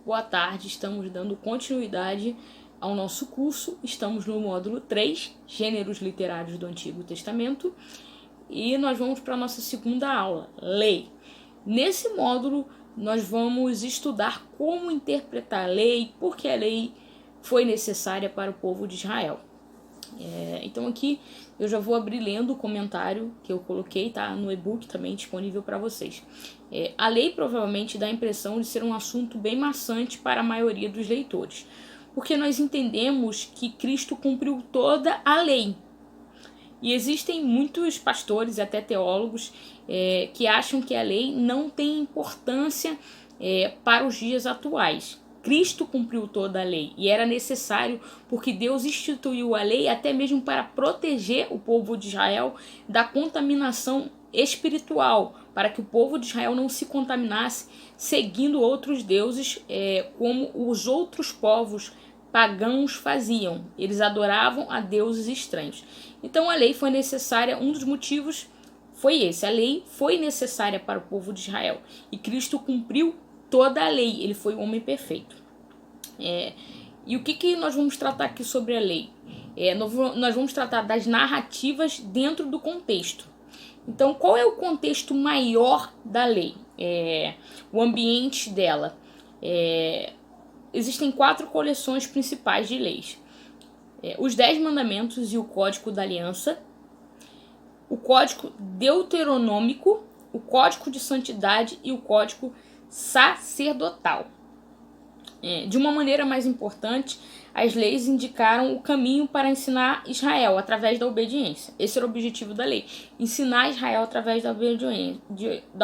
boa tarde. Estamos dando continuidade ao nosso curso. Estamos no módulo 3, Gêneros Literários do Antigo Testamento. E nós vamos para a nossa segunda aula, Lei. Nesse módulo, nós vamos estudar como interpretar a lei, por que a lei foi necessária para o povo de Israel. Então aqui eu já vou abrir lendo o comentário que eu coloquei, tá? No e-book também disponível para vocês. A lei provavelmente dá a impressão de ser um assunto bem maçante para a maioria dos leitores, porque nós entendemos que Cristo cumpriu toda a lei. E existem muitos pastores e até teólogos que acham que a lei não tem importância para os dias atuais. Cristo cumpriu toda a lei e era necessário porque Deus instituiu a lei até mesmo para proteger o povo de Israel da contaminação espiritual, para que o povo de Israel não se contaminasse seguindo outros deuses como os outros povos pagãos faziam. Eles adoravam a deuses estranhos. Então a lei foi necessária, um dos motivos foi esse. A lei foi necessária para o povo de Israel e Cristo cumpriu toda a lei, ele foi o homem perfeito. E o que nós vamos tratar aqui sobre a lei? Nós vamos tratar das narrativas dentro do contexto. Então, qual é o contexto maior da lei? O ambiente dela. Existem 4 coleções principais de leis. Os 10 mandamentos e o Código da Aliança, o Código Deuteronômico, o Código de Santidade e o Código Sacerdotal. De uma maneira mais importante, as leis indicaram o caminho para ensinar Israel através da obediência. Esse era o objetivo da lei, ensinar Israel através da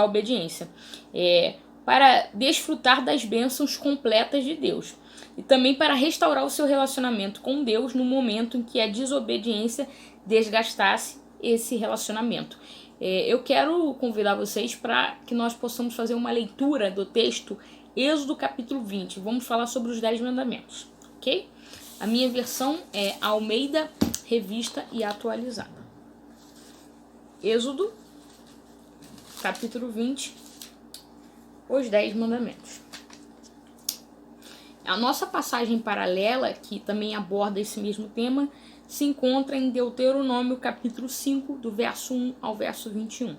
obediência, para desfrutar das bênçãos completas de Deus. E também para restaurar o seu relacionamento com Deus no momento em que a desobediência desgastasse esse relacionamento. Eu quero convidar vocês para que nós possamos fazer uma leitura do texto Êxodo capítulo 20. Vamos falar sobre os 10 mandamentos, ok? A minha versão é Almeida, Revista e Atualizada. Êxodo capítulo 20, os 10 mandamentos. A nossa passagem paralela, que também aborda esse mesmo tema, se encontra em Deuteronômio capítulo 5, do verso 1 ao verso 21.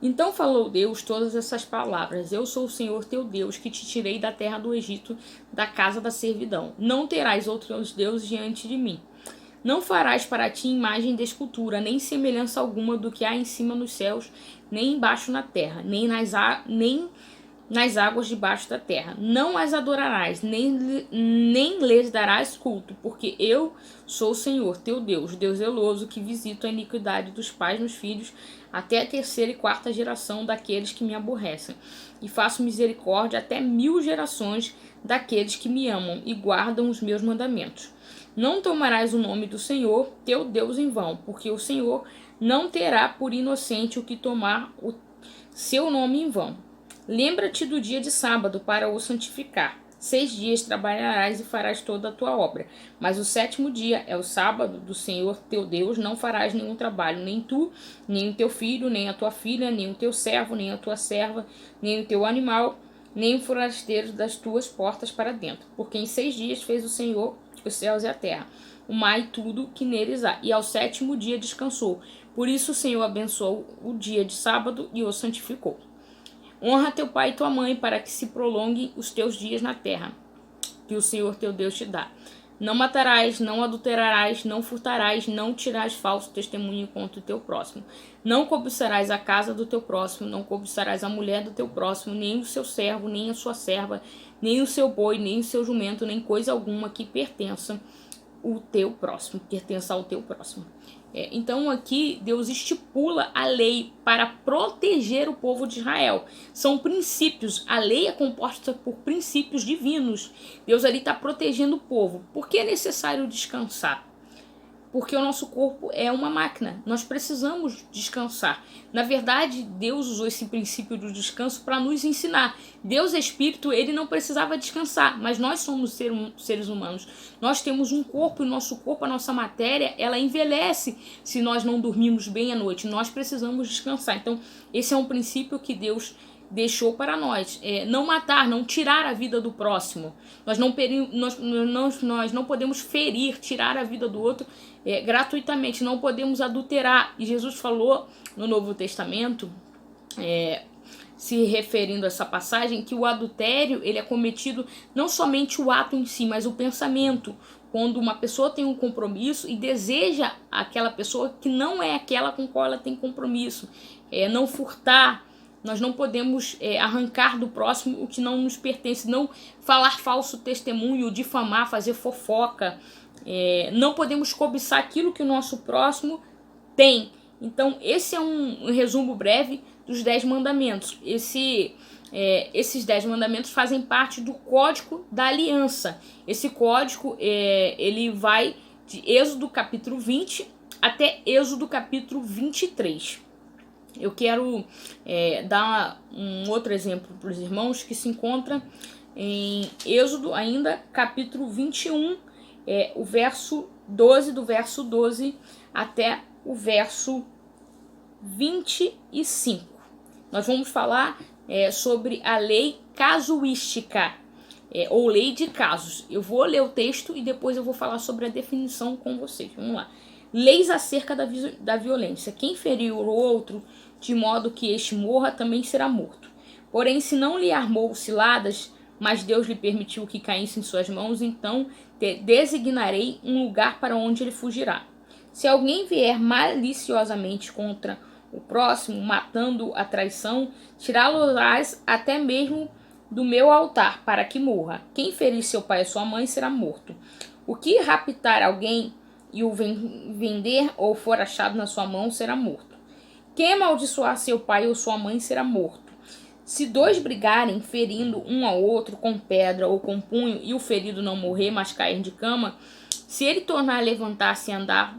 Então falou Deus todas essas palavras: Eu sou o Senhor teu Deus, que te tirei da terra do Egito, da casa da servidão. Não terás outros deuses diante de mim. Não farás para ti imagem de escultura, nem semelhança alguma do que há em cima nos céus, nem embaixo na terra, nem nas águas debaixo da terra. Não as adorarás, nem lhes darás culto, porque eu sou o Senhor, teu Deus, Deus zeloso, que visito a iniquidade dos pais nos filhos, até a 3ª e 4ª geração daqueles que me aborrecem, e faço misericórdia até 1000 gerações daqueles que me amam e guardam os meus mandamentos. Não tomarás o nome do Senhor, teu Deus, em vão, porque o Senhor não terá por inocente o que tomar o seu nome em vão. Lembra-te do dia de sábado para o santificar. 6 dias trabalharás e farás toda a tua obra. Mas o 7º dia é o sábado do Senhor teu Deus. Não farás nenhum trabalho, nem tu, nem o teu filho, nem a tua filha, nem o teu servo, nem a tua serva, nem o teu animal, nem o forasteiro das tuas portas para dentro. Porque em 6 dias fez o Senhor os céus e a terra, o mar e tudo que neles há. E ao 7º dia descansou. Por isso o Senhor abençoou o dia de sábado e o santificou. Honra teu pai e tua mãe, para que se prolonguem os teus dias na terra, que o Senhor teu Deus te dá. Não matarás, não adulterarás, não furtarás, não tirarás falso testemunho contra o teu próximo. Não cobiçarás a casa do teu próximo, não cobiçarás a mulher do teu próximo, nem o seu servo, nem a sua serva, nem o seu boi, nem o seu jumento, nem coisa alguma que pertença ao teu próximo. Então aqui Deus estipula a lei para proteger o povo de Israel. São princípios, a lei é composta por princípios divinos. Deus ali está protegendo o povo. Por que é necessário descansar? Porque o nosso corpo é uma máquina, nós precisamos descansar. Na verdade, Deus usou esse princípio do descanso para nos ensinar. Deus é espírito, ele não precisava descansar, mas nós somos seres humanos. Nós temos um corpo e nosso corpo, a nossa matéria, ela envelhece se nós não dormirmos bem à noite. Nós precisamos descansar. Então, esse é um princípio que Deus deixou para nós. Não matar, não tirar a vida do próximo. Nós não podemos ferir, tirar a vida do outro gratuitamente. Não podemos adulterar. E Jesus falou no Novo Testamento, se referindo a essa passagem, que o adultério ele é cometido não somente o ato em si, mas o pensamento. Quando uma pessoa tem um compromisso e deseja aquela pessoa que não é aquela com qual ela tem compromisso. Não furtar. Nós não podemos arrancar do próximo o que não nos pertence, não falar falso testemunho, difamar, fazer fofoca. Não podemos cobiçar aquilo que o nosso próximo tem. Então, esse é um resumo breve dos 10 mandamentos. Esses 10 mandamentos fazem parte do Código da Aliança. Esse código ele vai de Êxodo capítulo 20 até Êxodo capítulo 23. Eu quero dar um outro exemplo para os irmãos que se encontra em Êxodo ainda, capítulo 21, o verso 12, do verso 12 até o verso 25. Nós vamos falar sobre a lei casuística, ou lei de casos. Eu vou ler o texto e depois eu vou falar sobre a definição com vocês. Vamos lá. Leis acerca da violência. Quem ferir o outro de modo que este morra, também será morto. Porém, se não lhe armou ciladas, mas Deus lhe permitiu que caísse em suas mãos, então designarei um lugar para onde ele fugirá. Se alguém vier maliciosamente contra o próximo, matando a traição, tirá-lo-ás até mesmo do meu altar, para que morra. Quem ferir seu pai ou sua mãe será morto. O que raptar alguém e o vender ou for achado na sua mão será morto. Quem amaldiçoar seu pai ou sua mãe será morto. Se 2 brigarem, ferindo um ao outro com pedra ou com punho, e o ferido não morrer, mas cair de cama, se ele tornar a levantar-se e andar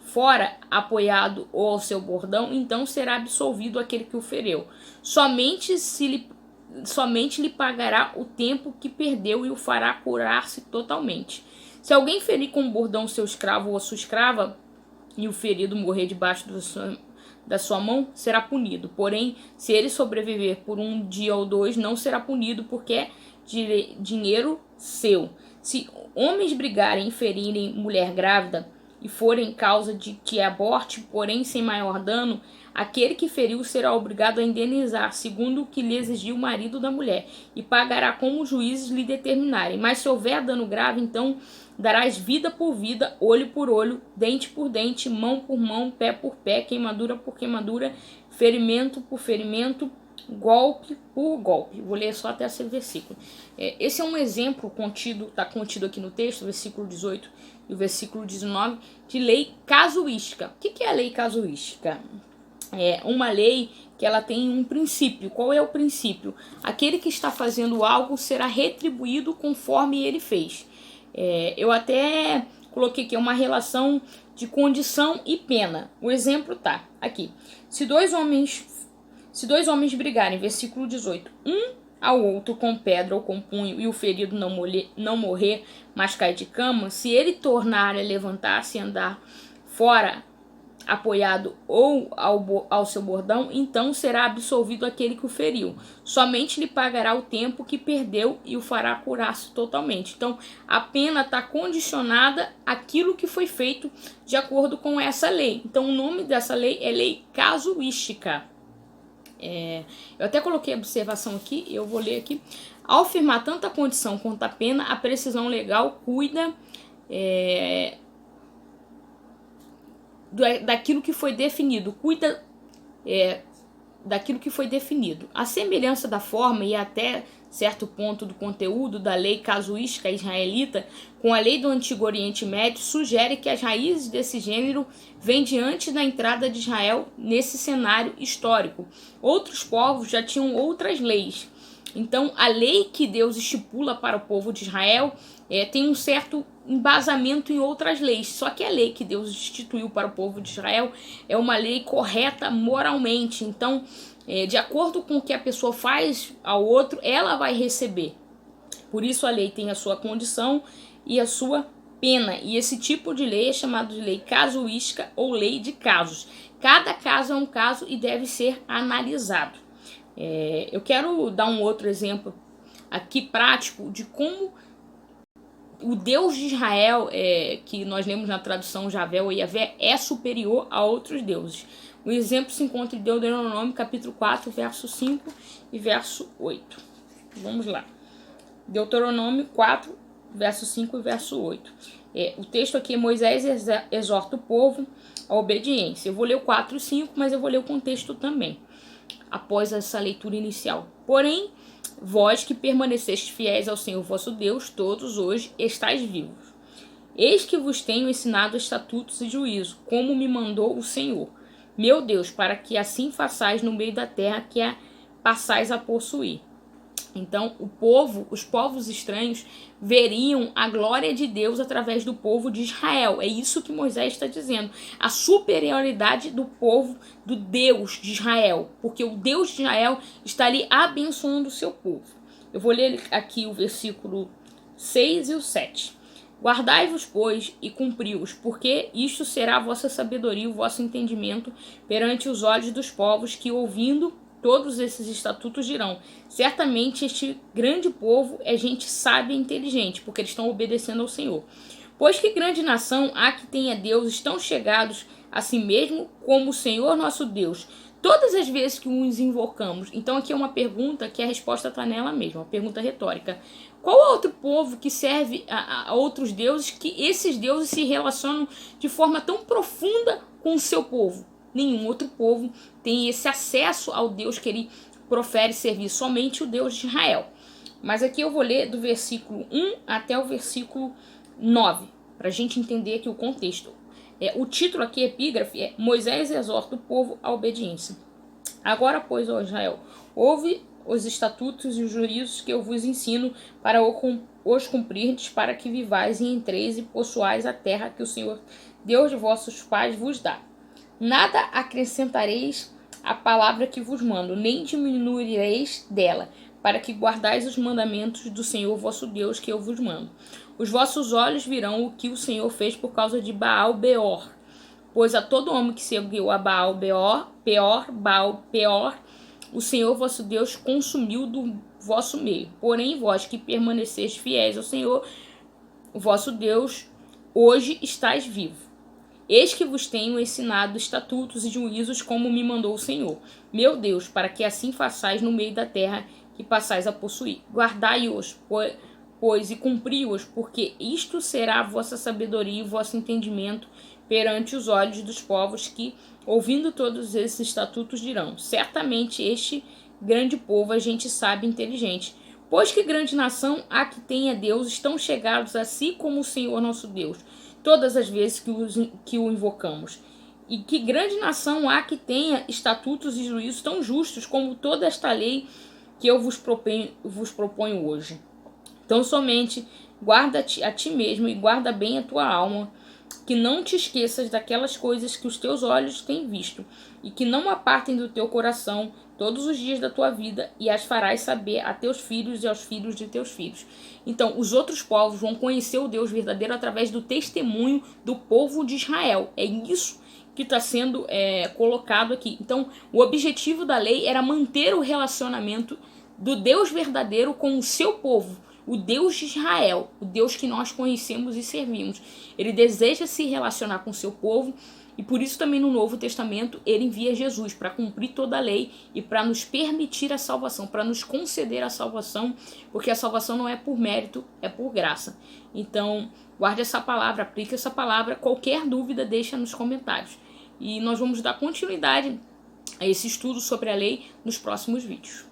fora, apoiado ou ao seu bordão, então será absolvido aquele que o feriu. Somente lhe pagará o tempo que perdeu e o fará curar-se totalmente. Se alguém ferir com bordão seu escravo ou sua escrava, e o ferido morrer debaixo da sua mão, será punido. Porém, se ele sobreviver por 1 dia ou 2, não será punido, porque é dinheiro seu. Se homens brigarem e ferirem mulher grávida, e forem causa de que aborte, porém sem maior dano, aquele que feriu será obrigado a indenizar, segundo o que lhe exigiu o marido da mulher, e pagará como os juízes lhe determinarem. Mas se houver dano grave, então darás vida por vida, olho por olho, dente por dente, mão por mão, pé por pé, queimadura por queimadura, ferimento por ferimento, golpe por golpe. Vou ler só até esse versículo. Esse é um exemplo está contido aqui no texto, versículo 18 e o versículo 19, de lei casuística. O que é a lei casuística? É uma lei que ela tem um princípio. Qual é o princípio? Aquele que está fazendo algo será retribuído conforme ele fez. Eu até coloquei aqui uma relação de condição e pena. O exemplo tá aqui. Se dois homens brigarem, versículo 18, um ao outro com pedra ou com punho, e o ferido não morrer, mas cai de cama, se ele tornar a levantar-se e andar fora, apoiado ou ao seu bordão, então será absolvido aquele que o feriu. Somente lhe pagará o tempo que perdeu e o fará curar-se totalmente. Então, a pena está condicionada àquilo que foi feito de acordo com essa lei. Então, o nome dessa lei é lei casuística. Eu até coloquei a observação aqui, eu vou ler aqui. Ao firmar tanto a condição quanto a pena, a precisão legal cuida daquilo que foi definido, daquilo que foi definido. A semelhança da forma e até certo ponto do conteúdo da lei casuística israelita com a lei do Antigo Oriente Médio sugere que as raízes desse gênero vêm de antes da entrada de Israel nesse cenário histórico. Outros povos já tinham outras leis. Então, a lei que Deus estipula para o povo de Israel tem um certo embasamento em outras leis. Só que a lei que Deus instituiu para o povo de Israel é uma lei correta moralmente. Então, de acordo com o que a pessoa faz ao outro, ela vai receber. Por isso a lei tem a sua condição e a sua pena. E esse tipo de lei é chamado de lei casuística ou lei de casos. Cada caso é um caso e deve ser analisado. Eu quero dar um outro exemplo aqui prático de como o Deus de Israel, que nós lemos na tradução Javé ou Yavé, é superior a outros deuses. O exemplo se encontra em Deuteronômio capítulo 4, verso 5 e verso 8. Vamos lá. Deuteronômio 4, verso 5 e verso 8. O texto aqui, Moisés exorta o povo à obediência. Eu vou ler o 4 e 5, mas eu vou ler o contexto também, após essa leitura inicial. Porém, vós que permaneceste fiéis ao Senhor vosso Deus, todos hoje estáis vivos. Eis que vos tenho ensinado estatutos e juízo, como me mandou o Senhor, meu Deus, para que assim façais no meio da terra que a passais a possuir. Então, os povos estranhos veriam a glória de Deus através do povo de Israel. É isso que Moisés está dizendo. A superioridade do povo, do Deus de Israel. Porque o Deus de Israel está ali abençoando o seu povo. Eu vou ler aqui o versículo 6 e o 7. Guardai-vos, pois, e cumpri-os, porque isto será a vossa sabedoria e o vosso entendimento perante os olhos dos povos que, ouvindo todos esses estatutos, dirão: certamente este grande povo é gente sábia e inteligente, porque eles estão obedecendo ao Senhor. Pois que grande nação há que tenha deuses tão chegados a si mesmo como o Senhor nosso Deus, todas as vezes que os invocamos. Então aqui é uma pergunta que a resposta está nela mesma, uma pergunta retórica. Qual outro povo que serve a outros deuses, que esses deuses se relacionam de forma tão profunda com o seu povo? Nenhum outro povo tem esse acesso ao Deus que ele profere servir, somente o Deus de Israel. Mas aqui eu vou ler do versículo 1 até o versículo 9, para a gente entender aqui o contexto. O título aqui, epígrafe, é Moisés exorta o povo à obediência. Agora, pois, ó Israel, ouve os estatutos e os juízos que eu vos ensino para os cumprirdes, para que vivais e entreis e possuais a terra que o Senhor, Deus de vossos pais, vos dá. Nada acrescentareis à palavra que vos mando, nem diminuireis dela, para que guardais os mandamentos do Senhor vosso Deus que eu vos mando. Os vossos olhos virão o que o Senhor fez por causa de Baal-Peor, pois a todo homem que seguiu a Baal-Peor, o Senhor vosso Deus consumiu do vosso meio. Porém, vós que permaneceste fiéis ao Senhor vosso Deus, hoje estáis vivos. Eis que vos tenho ensinado estatutos e juízos como me mandou o Senhor, meu Deus, para que assim façais no meio da terra que passais a possuir. Guardai-os, pois, e cumpri-os, porque isto será a vossa sabedoria e o vosso entendimento perante os olhos dos povos que, ouvindo todos esses estatutos, dirão: certamente este grande povo é gente sábia e inteligente. Pois que grande nação há que tenha deuses tão chegados a si como o Senhor nosso Deus, todas as vezes que o invocamos. E que grande nação há que tenha estatutos e juízos tão justos como toda esta lei que eu vos proponho hoje. Então somente guarda-te a ti mesmo e guarda bem a tua alma, que não te esqueças daquelas coisas que os teus olhos têm visto, e que não apartem do teu coração todos os dias da tua vida, e as farás saber a teus filhos e aos filhos de teus filhos. Então, os outros povos vão conhecer o Deus verdadeiro através do testemunho do povo de Israel. É isso que está sendo colocado aqui. Então, o objetivo da lei era manter o relacionamento do Deus verdadeiro com o seu povo, o Deus de Israel, o Deus que nós conhecemos e servimos. Ele deseja se relacionar com o seu povo, e por isso também no Novo Testamento ele envia Jesus para cumprir toda a lei e para nos permitir a salvação, para nos conceder a salvação, porque a salvação não é por mérito, é por graça. Então, guarde essa palavra, aplique essa palavra. Qualquer dúvida, deixa nos comentários. E nós vamos dar continuidade a esse estudo sobre a lei nos próximos vídeos.